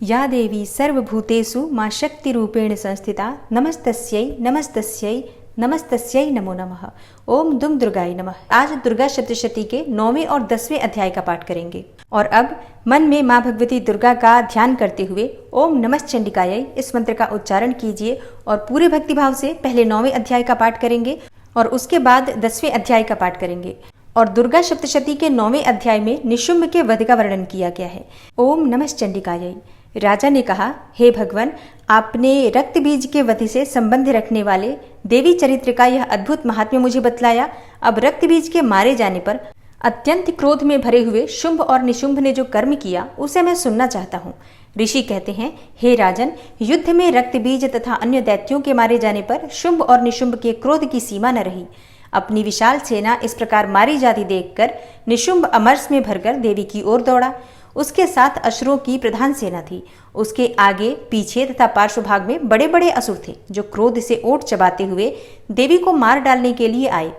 या देवी सर्वभूतेषु मां शक्तिरूपेण संस्थिता नमस्तस्यै नमस्तस्यै नमस्तस्यै नमो नमः। ओम दुम दुर्गाय नमः। आज दुर्गा सप्तशती के 9वें और 10वें अध्याय का पाठ करेंगे और अब मन में मां भगवती दुर्गा का ध्यान करते हुए ओम नमश्चंडिकायै इस मंत्र का उच्चारण कीजिए और पूरे भक्तिभाव से पहले 9वें अध्याय का पाठ करेंगे और उसके बाद 10वें अध्याय का पाठ करेंगे। और दुर्गा सप्तशती के 9वें अध्याय में निशुंभ के वध का वर्णन किया गया है। ओम नमश्चंडिकायै। राजा ने कहा, हे भगवान, आपने रक्त बीज के वध से संबंध रखने वाले देवी चरित्र का यह अद्भुत महात्म्य मुझे बतलाया। अब रक्त बीज के मारे जाने पर अत्यंत क्रोध में भरे हुए शुंभ और निशुंभ ने जो कर्म किया उसे मैं सुनना चाहता हूँ। ऋषि कहते हैं, हे राजन, युद्ध में रक्त बीज तथा अन्य दैत्यों के मारे जाने पर शुंभ और निशुंभ के क्रोध की सीमा न रही। अपनी विशाल सेना इस प्रकार मारी जाती देखकर निशुंभ अमरस में भरकर देवी की ओर दौड़ा। उसके साथ असुरों की प्रधान सेना थी। उसके आगे पीछे तथा पार्श्व भाग में बड़े बड़े असुर थे जो क्रोध से ओट चबाते हुए देवी को मार डालने के लिए आए।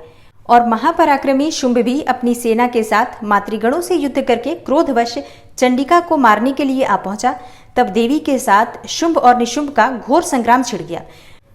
और महापराक्रमी शुंभ भी अपनी सेना के साथ मातृगणों से युद्ध करके क्रोधवश चंडिका को मारने के लिए आ पहुंचा। तब देवी के साथ शुंभ और निशुंभ का घोर संग्राम छिड़ गया।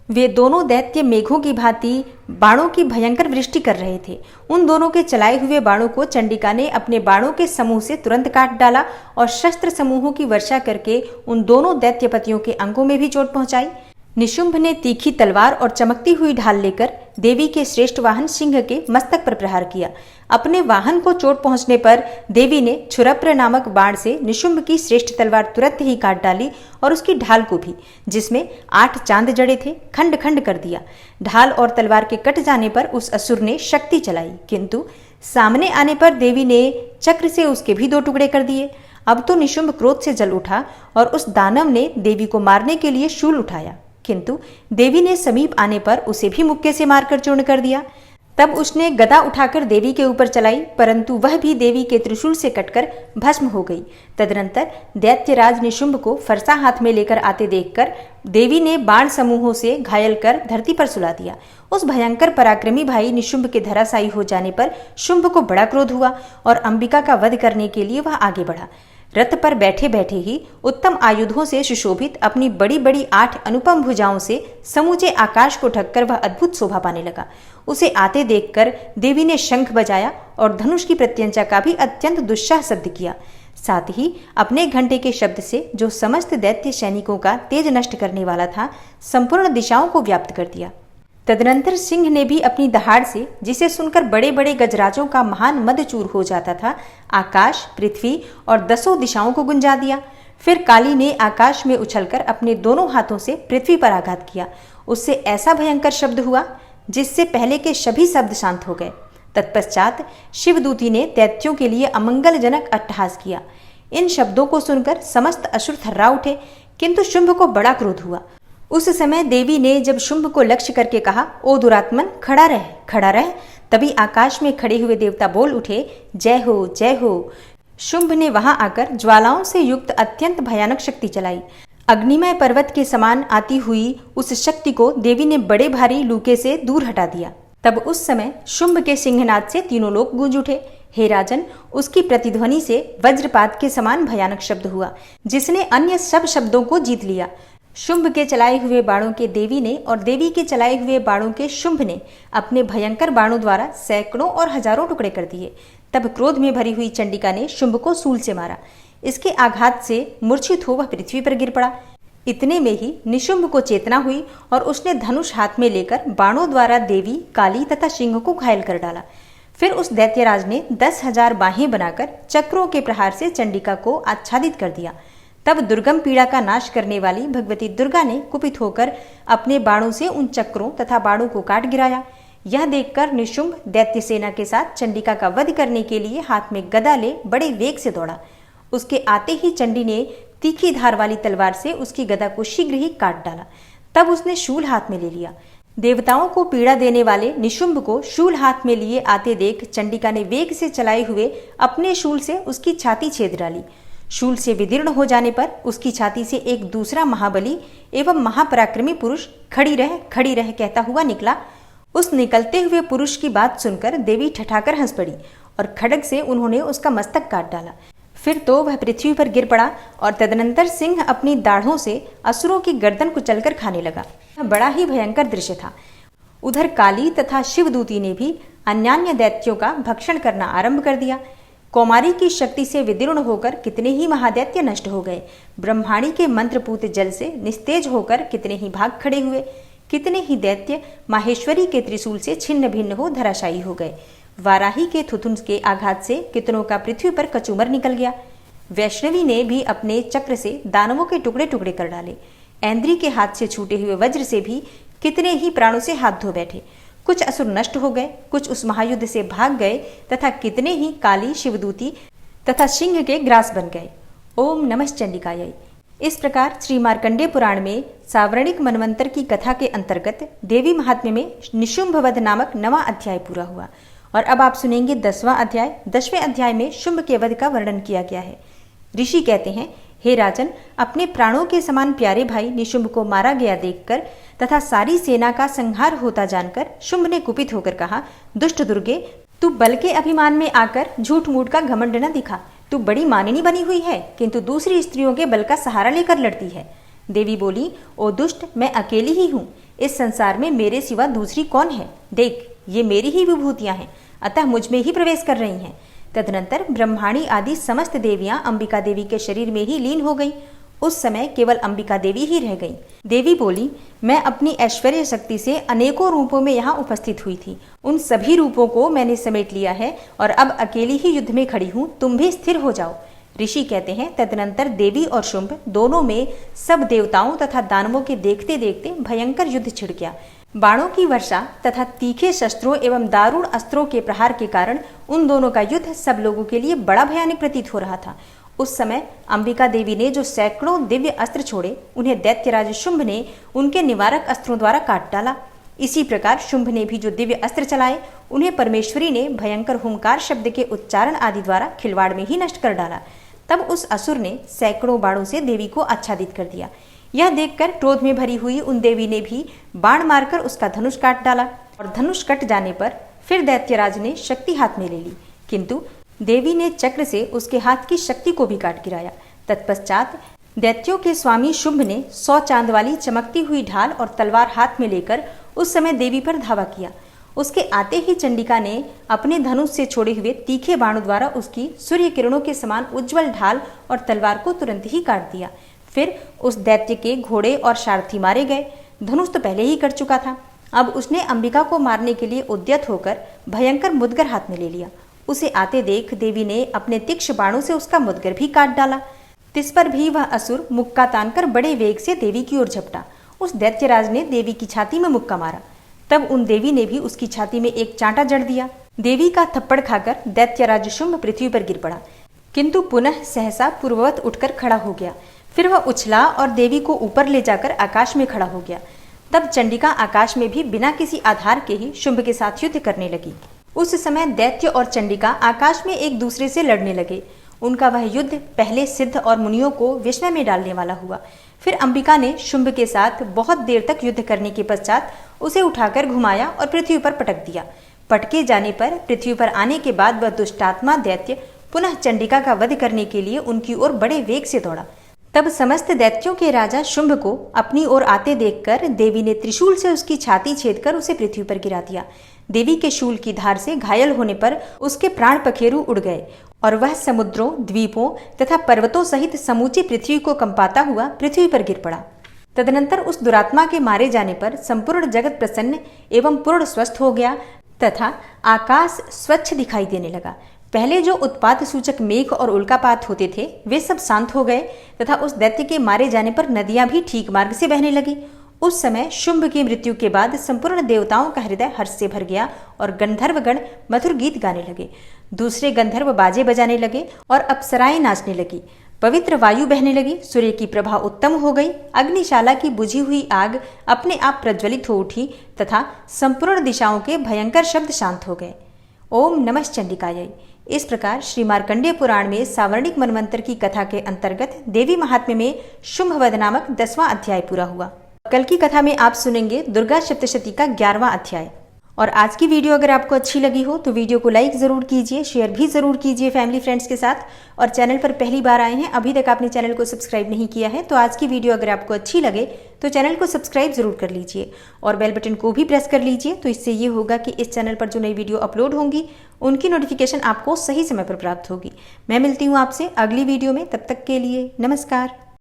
वे दोनों दैत्य मेघों की भांति बाणों की भयंकर वृष्टि कर रहे थे। उन दोनों के चलाए हुए बाणों को चंडिका ने अपने बाणों के समूह से तुरंत काट डाला और शस्त्र समूहों की वर्षा करके उन दोनों दैत्यपतियों के अंगों में भी चोट पहुंचाई। निशुंभ ने तीखी तलवार और चमकती हुई ढाल लेकर देवी के श्रेष्ठ वाहन सिंह के मस्तक पर प्रहार किया। अपने वाहन को चोट पहुंचने पर देवी ने क्षुरप्र नामक बाण से निशुंभ की श्रेष्ठ तलवार तुरंत ही काट डाली और उसकी ढाल को भी, जिसमें 8 चांद जड़े थे, खंड खंड कर दिया। ढाल और तलवार के कट जाने पर उस असुर ने शक्ति चलाई, किंतु सामने आने पर देवी ने चक्र से उसके भी 2 टुकड़े कर दिए। अब तो निशुंभ क्रोध से जल उठा और उस दानव ने देवी को मारने के लिए शूल उठाया, किंतु देवी ने समीप आने पर उसे भी मुक्के से मारकर चूर्ण कर दिया। तब उसने गदा उठाकर देवी के ऊपर चलाई, परंतु वह भी देवी के त्रिशूल से कटकर भस्म हो गई। तदनंतर दैत्यराज निशुंभ को फरसा हाथ में लेकर आते देखकर देवी ने बाण समूहों से घायल कर धरती पर सुला दिया। उस भयंकर पराक्रमी भाई निशुंभ के धराशायी हो जाने पर शुंभ को बड़ा क्रोध हुआ और अंबिका का वध करने के लिए वह आगे बढ़ा। रथ पर बैठे बैठे ही उत्तम आयुधों से सुशोभित अपनी बड़ी बड़ी 8 अनुपम भुजाओं से समूचे आकाश को ढककर वह अद्भुत शोभा पाने लगा। उसे आते देखकर देवी ने शंख बजाया और धनुष की प्रत्यंचा का भी अत्यंत दुस्साह शब्द किया। साथ ही अपने घंटे के शब्द से, जो समस्त दैत्य सैनिकों का तेज नष्ट करने वाला था, संपूर्ण दिशाओं को व्याप्त कर दिया। तदनंतर सिंह ने भी अपनी दहाड़ से, जिसे सुनकर बड़े बड़े गजराजों का महान मदचूर हो जाता था, आकाश, पृथ्वी और 10 दिशाओं को गुंजा दिया। फिर काली ने आकाश में उछलकर अपने दोनों हाथों से पृथ्वी पर आघात किया। उससे ऐसा भयंकर शब्द हुआ जिससे पहले के सभी शब्द शांत हो गए। तत्पश्चात शिवदूती ने दैत्यों के लिए अमंगलजनक अट्टहास किया। इन शब्दों को सुनकर समस्त असुर थर्रा उठे, किंतु शुंभ को बड़ा क्रोध हुआ। उस समय देवी ने जब शुंभ को लक्ष्य करके कहा, ओ दुरात्मन, खड़ा रह, खड़ा रह, तभी आकाश में खड़े हुए देवता बोल उठे, जय हो, जय हो। शुंभ ने वहां आकर ज्वालाओं से युक्त अत्यंत भयानक शक्ति चलाई। अग्निमय पर्वत के समान आती हुई उस शक्ति को देवी ने बड़े भारी लूके से दूर हटा दिया। तब उस समय शुंभ के सिंहनाद से तीनों लोग गूंज उठे। हे राजन, उसकी प्रतिध्वनि से वज्रपात के समान भयानक शब्द हुआ, जिसने अन्य सब शब्दों को जीत लिया। शुंभ के चलाए हुए बाणों के देवी ने और देवी के चलाए हुए बाणों के शुंभ ने अपने भयंकर बाणों द्वारा सैकड़ों और हजारों टुकड़े कर दिए। तब क्रोध में भरी हुई चंडिका ने शुंभ को शूल से मारा। इसके आघात से मूर्छित हो वह पृथ्वी पर गिर पड़ा। इतने में ही निशुंभ को चेतना हुई और उसने धनुष हाथ में लेकर बाणों द्वारा देवी, काली तथा सिंह को घायल कर डाला। फिर उस दैत्यराज ने 10,000 बाहें बनाकर चक्रों के प्रहार से चंडिका को आच्छादित कर दिया। तब दुर्गम पीड़ा का नाश करने वाली भगवती दुर्गा ने कुपित होकर अपने बाणों से उन चक्रों तथा बाणों को काट गिराया। यह देखकर निशुंभ दैत्य सेना के साथ चंडिका का वध करने के लिए हाथ में गदा ले बड़े वेग से दौड़ा। उसके आते ही चंडी ने तीखी धार वाली तलवार से उसकी गदा को शीघ्र ही काट डाला। तब उसने शूल हाथ में ले लिया। देवताओं को पीड़ा देने वाले निशुंभ को शूल हाथ में लिए आते देख चंडिका ने वेग से चलाए हुए अपने शूल से उसकी छाती छेद डाली। शूल से विदीर्ण हो जाने पर उसकी छाती से एक दूसरा महाबली एवं महापराक्रमी पुरुष खड़ी रह कहता हुआ निकला। उस निकलते हुए पुरुष की बात सुनकर देवी ठठाकर हंस पड़ी और खड्ग से उन्होंने उसका मस्तक काट डाला। फिर तो वह पृथ्वी पर गिर पड़ा और तदनंतर सिंह अपनी दाढ़ों से असुरों की गर्दन कुचलकर खाने लगा। यह बड़ा ही भयंकर दृश्य था। उधर काली तथा शिवदूती ने भी अन्यान्य दैत्यों का भक्षण करना आरंभ कर दिया। कौमारी की शक्ति से विदीर्ण होकर कितने ही महादैत्य नष्ट हो गए। ब्रह्माणी के मंत्रपूत जल से निस्तेज होकर कितने ही भाग खड़े हुए। कितने ही दैत्य माहेश्वरी के त्रिशूल से छिन्न भिन्न हो धराशायी हो गए। वाराही के थुथुन के आघात से कितनों का पृथ्वी पर कचूमर निकल गया। वैष्णवी ने भी अपने चक्र से दानवों के टुकड़े टुकड़े कर डाले। ऐन्द्री के हाथ से छूटे हुए वज्र से भी कितने ही प्राणों से हाथ धो बैठे। कुछ असुर नष्ट हो गए, कुछ उस महायुद्ध से भाग गए तथा कितने ही काली शिवदूती तथा सिंह के ग्रास बन गए। ओम नमः चंडिकायै। इस प्रकार श्री मार्कंडेय पुराण में सावर्णिक मनवंतर की कथा के अंतर्गत देवी महात्म्य में निशुंभवध नामक 9वां अध्याय पूरा हुआ। और अब आप सुनेंगे 10वां अध्याय। 10वें अध्याय में शुंभ के वध का वर्णन किया गया है। ऋषि कहते हैं, हे राजन, अपने प्राणों के समान प्यारे भाई निशुंभ को मारा गया देखकर तथा सारी सेना का संहार होता जानकर शुंभ ने कुपित होकर कहा, दुष्ट दुर्गे, तू बल के अभिमान में आकर झूठ मूठ का घमंड न दिखा। तू बड़ी मानिनी बनी हुई है, किंतु दूसरी स्त्रियों के बल का सहारा लेकर लड़ती है। देवी बोली, ओ दुष्ट, मैं अकेली ही हूँ। इस संसार में मेरे सिवा दूसरी कौन है? देख, ये मेरी ही विभूतियां हैं, अतः मुझ में ही प्रवेश कर रही हैं। तदनंतर ब्रह्माणी आदि समस्त देवियां अंबिका देवी के शरीर में ही लीन हो गई। उस समय केवल अंबिका देवी ही रह गई। देवी बोली, मैं अपनी ऐश्वर्य शक्ति से अनेकों रूपों में यहाँ उपस्थित हुई थी। उन सभी रूपों को मैंने समेट लिया है और अब अकेली ही युद्ध में खड़ी हूँ। तुम भी स्थिर हो जाओ। ऋषि कहते हैं, तदनंतर देवी और शुंभ दोनों में सब देवताओं तथा दानवों के देखते देखते भयंकर युद्ध छिड़ गया। बाणों की वर्षा तथा तीखे शस्त्रों एवं दारुण अस्त्रों के प्रहार के कारण उन दोनों का युद्ध सब लोगों के लिए बड़ा भयानक प्रतीत हो रहा था। उस समय अंबिका देवी ने जो सैकड़ों दिव्य अस्त्र छोड़े, उन्हें दैत्यराज शुंभ ने उनके निवारक अस्त्रों द्वारा काट डाला। इसी प्रकार शुंभ ने भी जो दिव्य अस्त्र चलाए, उन्हें परमेश्वरी ने भयंकर हुंकार शब्द के उच्चारण आदि द्वारा खिलवाड़ में ही नष्ट कर डाला। तब उस असुर ने सैकड़ों बाणों से देवी को आच्छादित कर दिया। यह देखकर क्रोध में भरी हुई उन देवी ने भी बाण मारकर उसका धनुष काट डाला और धनुष कट जाने पर फिर दैत्यराज ने शक्ति हाथ में ले ली, किंतु देवी ने चक्र से उसके हाथ की शक्ति को भी काट गिराया। तत्पश्चात दैत्यों के स्वामी शुंभ ने 100 चांद वाली चमकती हुई ढाल और तलवार हाथ में लेकर उस समय देवी पर धावा किया। उसके आते ही चंडिका ने अपने धनुष से छोड़े हुए तीखे बाणों द्वारा उसकी सूर्य किरणों के समान उज्जवल ढाल और तलवार को तुरंत ही काट दिया। फिर उस दैत्य के घोड़े और सारथी मारे गए। धनुष तो पहले ही कट चुका था। अब उसने अंबिका को मारने के लिए उद्यत होकर भयंकर मुदगर हाथ में ले लिया। उसे आते देख देवी ने अपने तीक्ष्ण बाणों से उसका मुदगर भी काट डाला। तिस पर भी वह असुर मुक्का तानकर बड़े वेग से देवी की ओर झपटा। उस दैत्यराज ने देवी की छाती में मुक्का मारा। तब उन देवी ने भी उसकी छाती में एक चांटा जड़ दिया। देवी का थप्पड़ खाकर दैत्यराज शुंभ पृथ्वी पर गिर पड़ा, किंतु पुनः सहसा पूर्ववत उठकर खड़ा हो गया। फिर वह उछला और देवी को ऊपर ले जाकर आकाश में खड़ा हो गया। तब चंडिका आकाश में भी बिना किसी आधार के ही शुंभ के साथ युद्ध करने लगी। उस समय दैत्य और चंडिका आकाश में एक दूसरे से लड़ने लगे। उनका वह युद्ध पहले सिद्ध और मुनियों को विस्मय में डालने वाला हुआ। फिर अंबिका ने शुंभ के साथ बहुत देर तक युद्ध करने के पश्चात उसे उठाकर घुमाया और पृथ्वी पर पटक दिया। पटके जाने पर पृथ्वी पर आने के बाद वह दुष्टात्मा दैत्य पुनः चंडिका का वध करने के लिए उनकी ओर बड़े वेग से दौड़ा। तब समस्त दैत्यों के राजा शुंभ को अपनी ओर आते देखकर देवी ने त्रिशूल से उसकी छाती छेदकर उसे पृथ्वी पर गिरा दिया। देवी के शूल की धार से घायल होने पर उसके प्राण पखेरु उड़ गए और वह समुद्रों, द्वीपों तथा पर्वतों सहित समूची पृथ्वी को कंपाता हुआ पृथ्वी पर गिर पड़ा। तदनंतर उस दुरात्मा के मारे जाने पर संपूर्ण जगत प्रसन्न एवं पूर्ण स्वस्थ हो गया तथा आकाश स्वच्छ दिखाई देने लगा। पहले जो उत्पात सूचक मेघ और उल्कापात होते थे वे सब शांत हो गए तथा उस दैत्य के मारे जाने पर नदियां भी ठीक मार्ग से बहने लगी। उस समय शुंभ की मृत्यु के बाद संपूर्ण देवताओं का हृदय हर्ष से भर गया और गंधर्वगण मधुर गीत गाने लगे। दूसरे गंधर्व बाजे बजाने लगे और अप्सराएं नाचने लगी। पवित्र वायु बहने लगी। सूर्य की प्रभा उत्तम हो गई। अग्निशाला की बुझी हुई आग अपने आप प्रज्वलित हो उठी तथा संपूर्ण दिशाओं के भयंकर शब्द शांत हो गए। ओम नमः चंडिकायै। इस प्रकार श्री मार्कंडेय पुराण में सावर्णिक मनवंतर की कथा के अंतर्गत देवी महात्म्य में शुंभवध नामक 10वां अध्याय पूरा हुआ। कल की कथा में आप सुनेंगे दुर्गा सप्तशती का 11वां अध्याय। और आज की वीडियो अगर आपको अच्छी लगी हो तो वीडियो को लाइक ज़रूर कीजिए, शेयर भी ज़रूर कीजिए फैमिली फ्रेंड्स के साथ। और चैनल पर पहली बार आए हैं, अभी तक आपने चैनल को सब्सक्राइब नहीं किया है, तो आज की वीडियो अगर आपको अच्छी लगे तो चैनल को सब्सक्राइब ज़रूर कर लीजिए और बेल बटन को भी प्रेस कर लीजिए। तो इससे ये होगा कि इस चैनल पर जो नई वीडियो अपलोड होंगी उनकी नोटिफिकेशन आपको सही समय पर प्राप्त होगी। मैं मिलती हूँ आपसे अगली वीडियो में, तब तक के लिए नमस्कार।